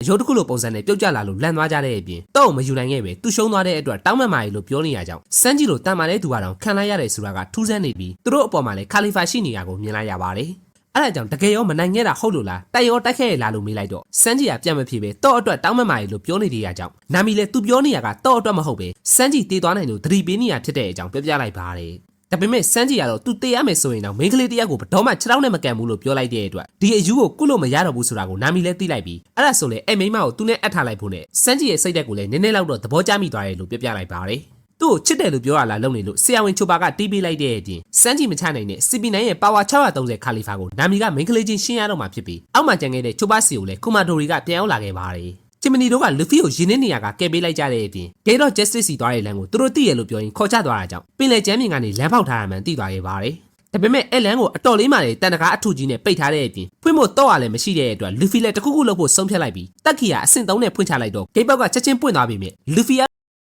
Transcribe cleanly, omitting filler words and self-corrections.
ရုပ်တစ်ခုလိုပုံစံနဲ့ပြုတ်ကျလာလို့လန့်သွားကြတဲ့အပြင်တော့မယူနိုင်ခဲ့ပဲသူရှုံးသွားတဲ့အတွက်တောင်းပန်မာရီလို့ပြောနေရကြောင်းစန်းကြီးလိုတန်မာတဲ့သူကတော့ခံလိုက်ရတယ်ဆိုတာကထူးဆန်းနေပြီးသူတို့အပေါ်မှာလည်းခါလီဖာရှိနေတာကိုမြင်လိုက်ရပါတယ်အဲ့ဒါကြောင့်တကယ်ရောမနိုင်ခဲ့တာဟုတ်လို့လားတိုက်ရောတိုက်ခဲ့ရလားလို့မေးလိုက်တော့စန်းကြီးကပြန်မဖြေပဲတော့အတွက်တောင်းပန်မာရီလို့ပြောနေတဲ့အကြောင်းနာမီလည်းသူပြောနေရကတော့အတွက်မဟုတ်ပဲစန်းကြီးတေးသွားနိုင်လို့သတိပေးနေရဖြစ်တဲ့အကြောင်းပြောပြလိုက်ပါတယ်ဒါပေမဲ့စန်းကြီးကတော့သူတေးရမယ်ဆိုရင်တော့မိန်းကလေးတယောက်ကိုဘတော်မှ6တောင်းနဲ့မကန်ဘူးလို့ပြောလိုက်တဲ့အတွက်ဒီအယူကိုကုလို့မရတော့ဘူးဆိုတာကိုနာမီလည်းသိလိုက်ပြီးအဲ့ဒါဆိုလေအဲ့မိန်းမကိုသူနဲ့အပ်ထားလိုက်ဖို့နဲ့စန်းကြီးရဲ့စိတ်ဓာတ်ကိုလည်းနည်းနည်းလောက်တော့သဘောကျမိသွားတယ်လို့ပြောပြလိုက်ပါတယ်သူ့ကိုချစ်တယ်လို့ပြောရလားလုံနေလို့ဆရာဝန်ချိုပါကတီးပေးလိုက်တဲ့အပြင်စန်းကြီးမချနိုင်တဲ့ CP9 ရဲ့ Power 630ခါလီဖာကိုနာမီကမိန်းကလေးချင်းရှင်းရတော့မှာဖြစ်ပြီးအောက်မှာကျန်ခဲ့တဲ့ချိုပါစီကိုလည်းကူမာဒိုရီကပြန်ရောက်လာခဲ့ပါတယ်ချီမနီတို့ကလူဖီကိုရင်းနှင်းနေရကကဲပေးလိုက်ကြတဲ့အပြင်ဂေတော့ Justice စီသွားတဲ့လမ်းကိုသူတို့သိရလို့ပြောရင်ခေါ်ချသွားတာကြောင့်ပင်လယ်ကျမ်းပြင်ကနေလမ်းဖောက်ထားရမှန်းသိသွားခဲ့ပါတယ်ဒါပေမဲ့အဲ့လန်ကိုအတော်လေးမှလည်းတန်တကားအထူကြီးနဲ့ပိတ်ထားတဲ့အပြင်ဖွင့်ဖို့တော့ရလည်းမရှိတဲ့အတွက်လူဖီလည်းတခုခုလုပ်ဖို့ဆုံးဖြတ်လိုက်ပြီးတက်ခီကအဆင့်3နဲ့ဖွင့်ချလိုက်တော့ဂိတ်ဘောက်ကချက်ချင်းပွင့်သွားပြီမြဲလူဖီက